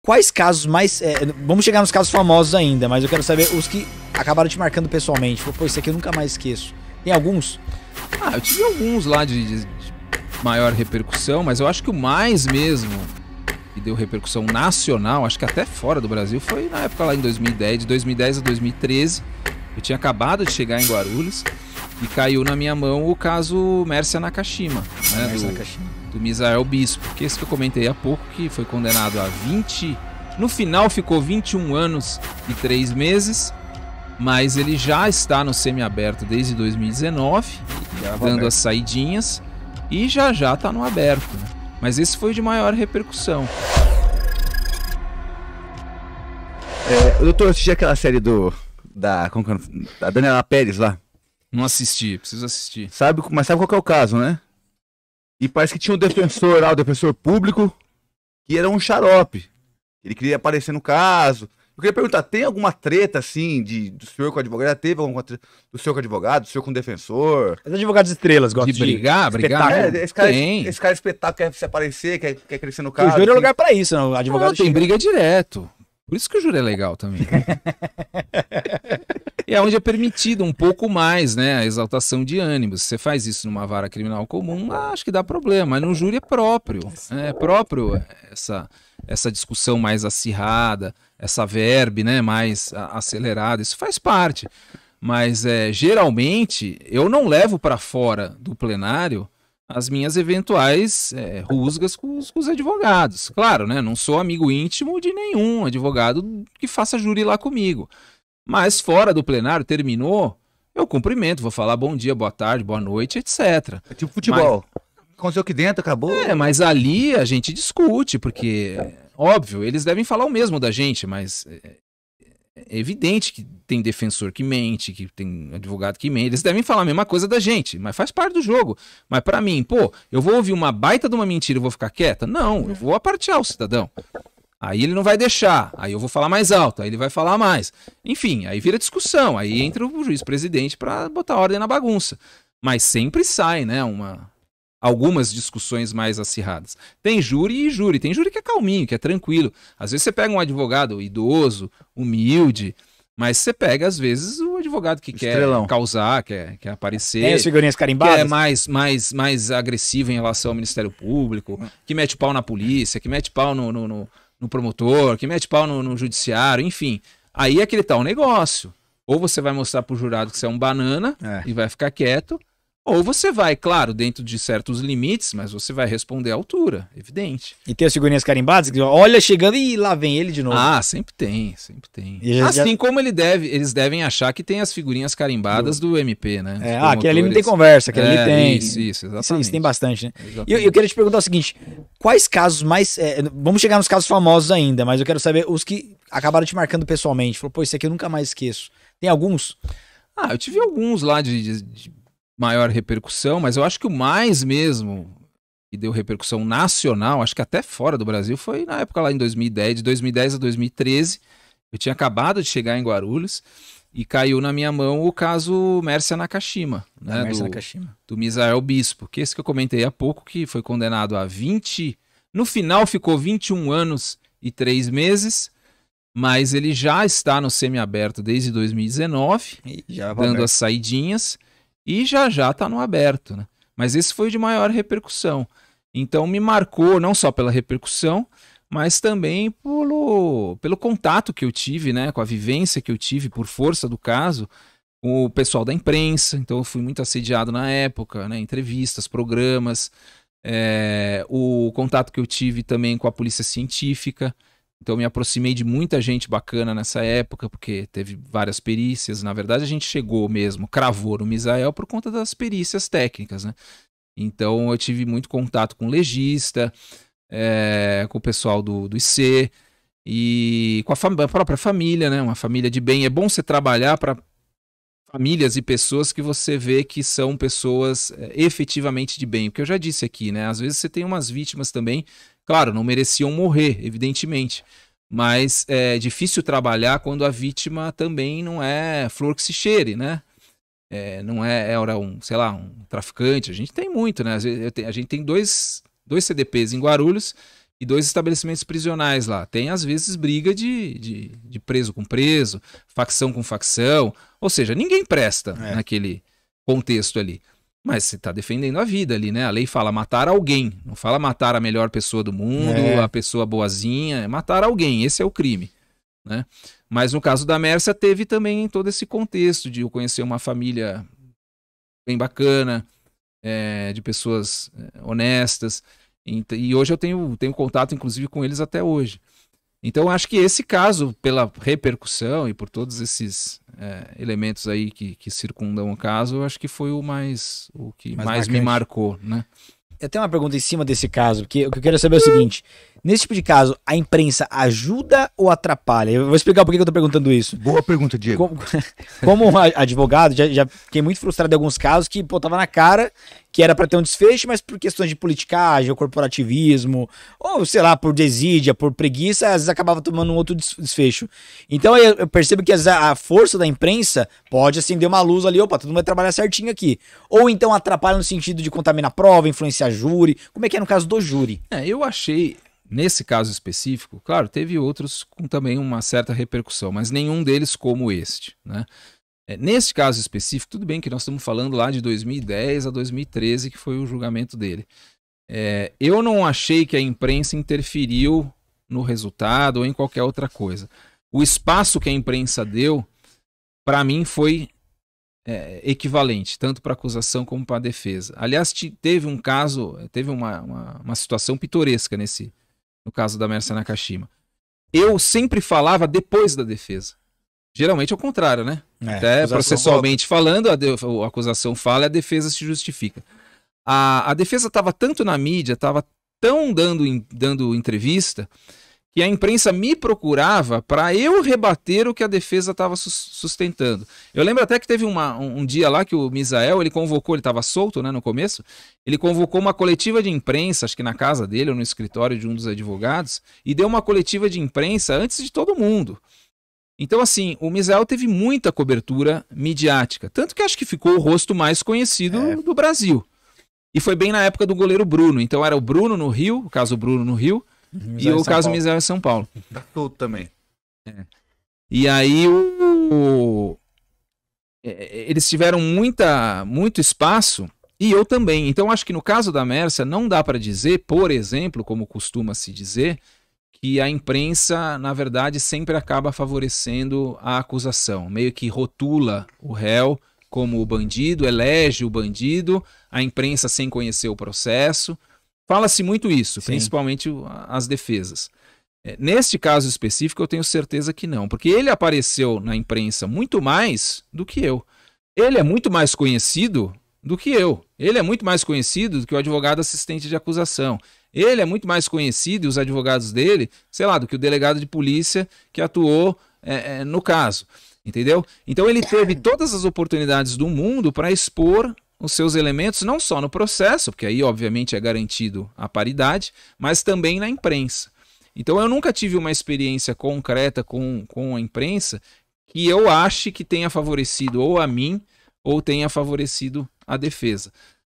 quais casos mais... vamos chegar nos casos famosos ainda, mas eu quero saber os que acabaram te marcando pessoalmente. Pô, isso aqui eu nunca mais esqueço. Tem alguns? Eu tive alguns lá de maior repercussão, mas eu acho que o mais mesmo que deu repercussão nacional, acho que até fora do Brasil, foi na época lá em 2010, de 2010 a 2013. Eu tinha acabado de chegar em Guarulhos e caiu na minha mão o caso Mércia Nakashima, né, do Misael Bispo, que esse que eu comentei há pouco, que foi condenado a 20... No final ficou 21 anos e 3 meses, mas ele já está no semiaberto desde 2019, dando as saidinhas, e já está no aberto, né? Mas esse foi de maior repercussão. Doutor, eu assisti aquela série da Daniela Pérez lá. Não assisti, preciso assistir. Mas sabe qual que é o caso, né? E parece que tinha um defensor lá, o defensor público, que era um xarope. Ele queria aparecer no caso. Eu queria perguntar, tem alguma treta, assim, do senhor com o advogado? Já teve alguma treta do senhor com o advogado, do senhor com o defensor? Os advogados estrelas gostam de brigar? Esse cara espetáculo quer se aparecer, quer crescer no caso. O júri é lugar pra isso, não? O advogado tem briga direto. Por isso que o júri é legal também. E é onde é permitido um pouco mais, né, a exaltação de ânimos. Se você faz isso numa vara criminal comum, acho que dá problema. Mas no júri é próprio. É próprio essa discussão mais acirrada, essa verve, né, mais acelerada. Isso faz parte. Mas geralmente eu não levo para fora do plenário as minhas eventuais rusgas com os advogados. Claro, né? Não sou amigo íntimo de nenhum advogado que faça júri lá comigo. Mas fora do plenário, terminou, eu cumprimento, vou falar bom dia, boa tarde, boa noite, etc. É tipo futebol. Aconteceu aqui dentro, acabou. Mas ali a gente discute, porque, óbvio, eles devem falar o mesmo da gente, mas é evidente que tem defensor que mente, que tem advogado que mente. Eles devem falar a mesma coisa da gente, mas faz parte do jogo. Mas pra mim, eu vou ouvir uma baita de uma mentira e vou ficar quieta? Não, eu vou apartear o cidadão. Aí ele não vai deixar, aí eu vou falar mais alto, aí ele vai falar mais. Enfim, aí vira discussão, aí entra o juiz-presidente pra botar ordem na bagunça. Mas sempre sai, né, algumas discussões mais acirradas. Tem júri e júri. Tem júri que é calminho, que é tranquilo. Às vezes você pega um advogado idoso, humilde, mas você pega, às vezes, o advogado que Estrelão. Quer causar, quer aparecer. Tem as figurinhas carimbadas? Que é mais agressivo em relação ao Ministério Público, que mete pau na polícia, que mete pau no promotor, que mete pau no judiciário, enfim. Aí é que ele tá o negócio. Ou você vai mostrar pro jurado que você é um banana e vai ficar quieto, ou você vai, claro, dentro de certos limites, mas você vai responder à altura, evidente. E tem as figurinhas carimbadas que olha chegando e lá vem ele de novo. Sempre tem, sempre tem. Assim como eles devem achar que tem as figurinhas carimbadas do MP, né? Aquele ali não tem conversa, aquele ali tem. Isso, exatamente. Isso tem bastante, né? E eu queria te perguntar o seguinte, quais casos mais... vamos chegar nos casos famosos ainda, mas eu quero saber os que acabaram te marcando pessoalmente. Falou, isso aqui eu nunca mais esqueço. Tem alguns? Eu tive alguns lá de maior repercussão, mas eu acho que o mais mesmo que deu repercussão nacional, acho que até fora do Brasil, foi na época lá em 2010, de 2010 a 2013. Eu tinha acabado de chegar em Guarulhos e caiu na minha mão o caso Mércia Nakashima, né, do Misael Bispo, que esse que eu comentei há pouco, que foi condenado a 20... No final ficou 21 anos e 3 meses, mas ele já está no semiaberto desde 2019, dando as saidinhas, e já está no aberto, né? Mas esse foi de maior repercussão. Então me marcou não só pela repercussão, mas também pelo contato que eu tive, né, com a vivência que eu tive por força do caso, com o pessoal da imprensa. Então eu fui muito assediado na época, né, entrevistas, programas, o contato que eu tive também com a polícia científica. Então eu me aproximei de muita gente bacana nessa época, porque teve várias perícias. Na verdade a gente cravou no Misael por conta das perícias técnicas, né? Então eu tive muito contato com o legista, com o pessoal do IC e com a própria família, né? Uma família de bem. É bom você trabalhar para famílias e pessoas que você vê que são pessoas efetivamente de bem. Porque eu já disse aqui, né? Às vezes você tem umas vítimas também, claro, não mereciam morrer, evidentemente. Mas é difícil trabalhar quando a vítima também não é flor que se cheire, né? Não era um traficante. A gente tem muito, né? A gente tem dois CDPs em Guarulhos e 2 estabelecimentos prisionais lá. Tem, às vezes, briga de preso com preso, facção com facção. Ou seja, ninguém presta naquele contexto ali. Mas você está defendendo a vida ali, né? A lei fala matar alguém. Não fala matar a melhor pessoa do mundo, a pessoa boazinha. É matar alguém. Esse é o crime, né? Mas no caso da Mércia, teve também todo esse contexto de eu conhecer uma família bem bacana, de pessoas honestas. E hoje eu tenho contato, inclusive, com eles até hoje. Então, acho que esse caso, pela repercussão e por todos esses elementos aí que circundam o caso, eu acho que foi o que mais me marcou, né? Eu tenho uma pergunta em cima desse caso, porque o que eu quero saber é o seguinte: nesse tipo de caso, a imprensa ajuda ou atrapalha? Eu vou explicar por que eu tô perguntando isso. Boa pergunta, Diego. Como advogado, já fiquei muito frustrado em alguns casos que, pô, tava na cara que era para ter um desfecho, mas por questões de politicagem, ou corporativismo, ou sei lá, por desídia, por preguiça, às vezes acabava tomando um outro desfecho. Então eu percebo que a força da imprensa pode acender uma luz ali, opa, todo mundo vai trabalhar certinho aqui. Ou então atrapalha no sentido de contaminar a prova, influenciar júri. Como é que é no caso do júri? Eu achei, nesse caso específico, claro, teve outros com também uma certa repercussão, mas nenhum deles como este, né? Nesse caso específico, tudo bem que nós estamos falando lá de 2010 a 2013, que foi o julgamento dele. Eu não achei que a imprensa interferiu no resultado ou em qualquer outra coisa. O espaço que a imprensa deu, para mim, foi equivalente, tanto para a acusação como para a defesa. Aliás, teve um caso, teve uma situação pitoresca no caso da Mércia Nakashima. Eu sempre falava depois da defesa. Geralmente é o contrário, né? Até processualmente falando, a acusação fala e a defesa se justifica. A defesa estava tanto na mídia, estava tão dando entrevista, que a imprensa me procurava para eu rebater o que a defesa estava sustentando. Eu lembro até que teve um dia lá que o Misael, ele estava solto, né, no começo, ele convocou uma coletiva de imprensa, acho que na casa dele ou no escritório de um dos advogados, e deu uma coletiva de imprensa antes de todo mundo. Então, assim, o Misael teve muita cobertura midiática, tanto que acho que ficou o rosto mais conhecido do Brasil. E foi bem na época do goleiro Bruno. Então era o Bruno no Rio, o caso Bruno no Rio, e o caso Misael em São Paulo. Tá solto também. E aí eles tiveram muito espaço, e eu também. Então acho que no caso da Mércia não dá para dizer, por exemplo, como costuma se dizer, que a imprensa, na verdade, sempre acaba favorecendo a acusação, meio que rotula o réu como o bandido, elege o bandido, a imprensa sem conhecer o processo. Fala-se muito isso, sim, principalmente as defesas. Neste caso específico, eu tenho certeza que não, porque ele apareceu na imprensa muito mais do que eu. Ele é muito mais conhecido do que eu. Ele é muito mais conhecido do que o advogado assistente de acusação. Ele é muito mais conhecido, e os advogados dele, sei lá, do que o delegado de polícia que atuou no caso. Entendeu? Então ele teve todas as oportunidades do mundo para expor os seus elementos, não só no processo, porque aí obviamente é garantido a paridade, mas também na imprensa. Então eu nunca tive uma experiência concreta com a imprensa que eu ache que tenha favorecido ou a mim ou tenha favorecido a defesa.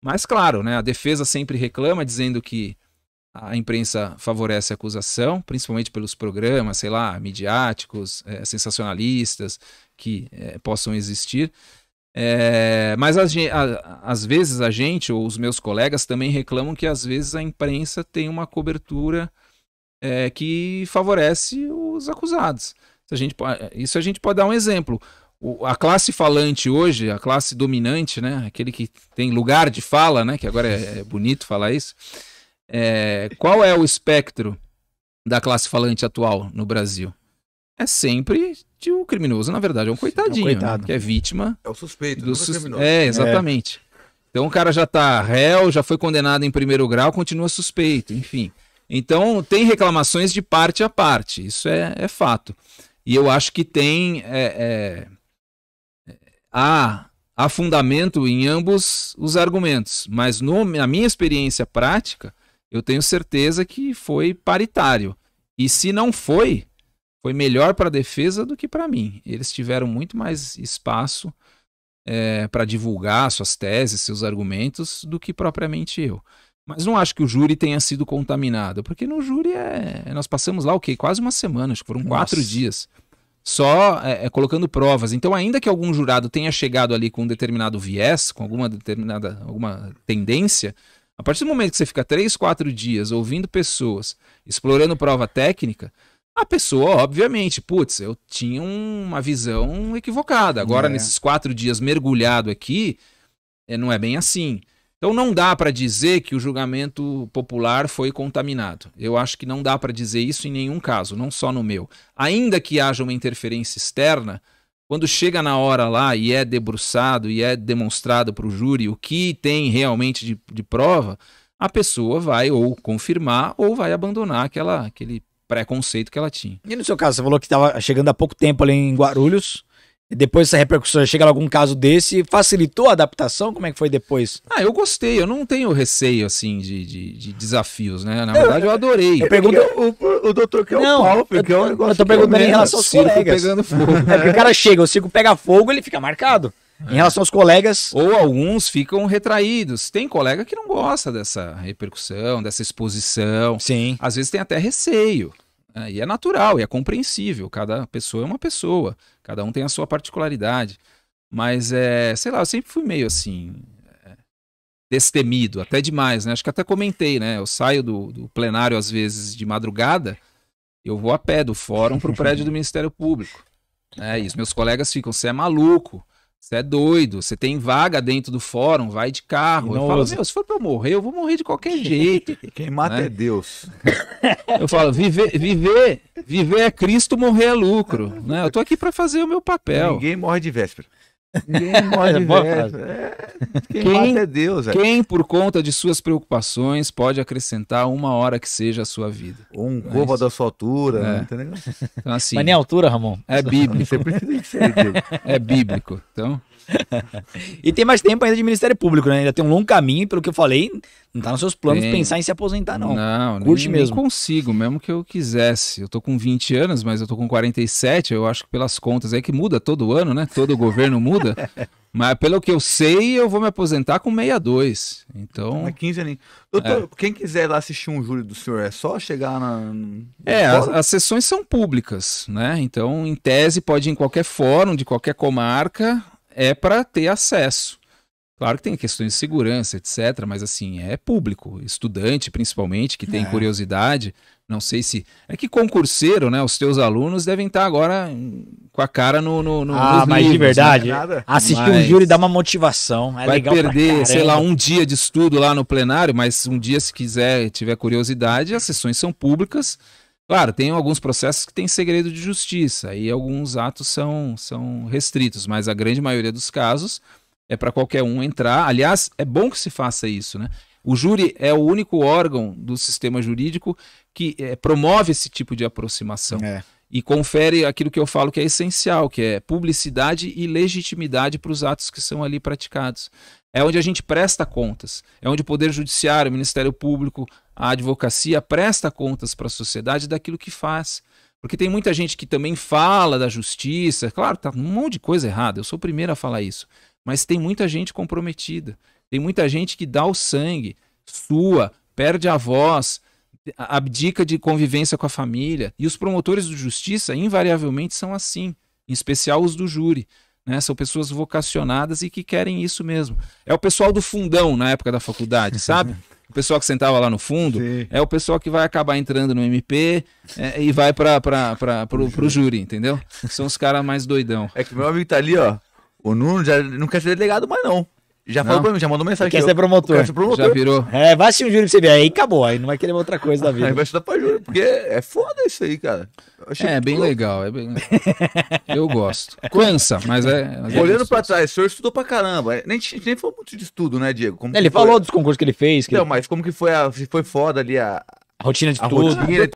Mas claro, né, a defesa sempre reclama dizendo que a imprensa favorece a acusação, principalmente pelos programas, sei lá, midiáticos, sensacionalistas que possam existir. Mas às vezes a gente, ou os meus colegas, também reclamam que às vezes a imprensa tem uma cobertura que favorece os acusados. Isso a gente pode dar um exemplo. A classe falante hoje, a classe dominante, né, aquele que tem lugar de fala, né, que agora é bonito falar isso. Qual é o espectro da classe falante atual no Brasil? É sempre de um criminoso, na verdade, é um coitadinho, né, que é vítima. É o suspeito, criminoso. Exatamente. Então o cara já está réu, já foi condenado em primeiro grau, continua suspeito, enfim. Então tem reclamações de parte a parte, isso é fato. E eu acho que tem há fundamento em ambos os argumentos, mas na minha experiência prática, eu tenho certeza que foi paritário. E se não foi melhor para a defesa do que para mim. Eles tiveram muito mais espaço para divulgar suas teses, seus argumentos, do que propriamente eu. Mas não acho que o júri tenha sido contaminado, porque no júri nós passamos lá o quê? Quase uma semana, acho que foram 4 dias. Só colocando provas. Então, ainda que algum jurado tenha chegado ali com um determinado viés, com alguma tendência, a partir do momento que você fica 3, 4 dias ouvindo pessoas, explorando prova técnica, a pessoa, obviamente, putz, eu tinha uma visão equivocada. Agora, nesses 4 dias mergulhado aqui, não é bem assim. Então não dá para dizer que o julgamento popular foi contaminado. Eu acho que não dá para dizer isso em nenhum caso, não só no meu. Ainda que haja uma interferência externa, quando chega na hora lá e é debruçado e é demonstrado para o júri o que tem realmente de prova, a pessoa vai ou confirmar ou vai abandonar aquele preconceito que ela tinha. E no seu caso, você falou que estava chegando há pouco tempo ali em Guarulhos. Depois dessa repercussão, chega algum caso desse, facilitou a adaptação? Como é que foi depois? Eu gostei, eu não tenho receio, assim, de desafios, né? Na verdade, eu adorei. Eu pergunto... O doutor quer não, o pau, porque é um negócio... Eu tô perguntando em relação aos colegas. Pegando fogo. Porque o cara chega, o circo pega fogo, ele fica marcado. Em relação aos colegas... Ou alguns ficam retraídos. Tem colega que não gosta dessa repercussão, dessa exposição. Sim. Às vezes tem até receio. E é natural, e é compreensível. Cada pessoa é uma pessoa. Cada um tem a sua particularidade. Mas, sei lá, eu sempre fui meio assim, destemido, até demais, né? Acho que até comentei, né? Eu saio do plenário, às vezes, de madrugada, eu vou a pé do fórum pro prédio do Ministério Público. E os meus colegas ficam, você é maluco, você é doido, você tem vaga dentro do fórum, vai de carro. Eu falo, se for pra eu morrer, eu vou morrer de qualquer jeito. Quem mata é Deus. Eu falo, viver é Cristo, morrer é lucro. Né? Eu tô aqui pra fazer o meu papel. Ninguém morre de véspera. Ninguém morre de véspera. Quem mata é Deus. Quem, por conta de suas preocupações, pode acrescentar uma hora que seja a sua vida. Ou um côvado da sua altura. Entendeu? Então, assim, mas nem a altura, Ramon. É bíblico. Você precisa de ser, Diego. É bíblico. Então... E tem mais tempo ainda de Ministério Público, né? Ainda tem um longo caminho, pelo que eu falei, não tá nos seus planos pensar em se aposentar, não. Não, curte nem mesmo. Consigo, mesmo que eu quisesse. Eu tô com 20 anos, mas eu tô com 47, eu acho que pelas contas aí que muda todo ano, né? Todo governo muda. Mas pelo que eu sei, eu vou me aposentar com 62. Então... Mas 15 aninhos. Doutor, quem quiser lá assistir um júri do senhor, é só chegar na... as sessões são públicas, né? Então, em tese, pode ir em qualquer fórum, de qualquer comarca, para ter acesso. Claro que tem questões de segurança, etc., mas assim, é público. Estudante, principalmente, que tem curiosidade. Não sei se... É que concurseiro, né? Os teus alunos devem estar agora com a cara nos mas livros, de verdade, né? assistir um júri dá uma motivação. Vai legal perder, sei lá, um dia de estudo lá no plenário, mas um dia, se quiser, tiver curiosidade, as sessões são públicas. Claro, tem alguns processos que tem segredo de justiça, e alguns atos são restritos, mas a grande maioria dos casos é para qualquer um entrar. Aliás, é bom que se faça isso, né? O júri é o único órgão do sistema jurídico que promove esse tipo de aproximação e confere aquilo que eu falo que é essencial, que é publicidade e legitimidade para os atos que são ali praticados. É onde a gente presta contas, é onde o Poder Judiciário, o Ministério Público, a advocacia presta contas para a sociedade daquilo que faz. Porque tem muita gente que também fala da justiça, claro, tá um monte de coisa errada, eu sou o primeiro a falar isso, mas tem muita gente comprometida, tem muita gente que dá o sangue, sua, perde a voz, abdica de convivência com a família, e os promotores de justiça invariavelmente são assim, em especial os do júri. Né? São pessoas vocacionadas e que querem isso mesmo. É o pessoal do fundão na época da faculdade, sabe? O pessoal que sentava lá no fundo. Sim. É o pessoal que vai acabar entrando no MP e vai pro júri, entendeu? São os caras mais doidão. É que meu amigo tá ali, ó. O Nuno já não quer ser delegado mais, não. Já falou pra mim, já mandou mensagem. Quer ser promotor. Já virou. Vai assistir um júri pra você ver. Aí acabou. Aí não vai querer outra coisa da vida. Aí vai estudar pra júri, porque é foda isso aí, cara. É bem legal, Eu gosto. Cansa, mas olhando pra trás, o senhor estudou pra caramba. Nem falou muito de estudo, né, Diego? Ele falou dos concursos que ele fez. Não, mas como que foi foi foda ali a rotina de tudo. Rotina,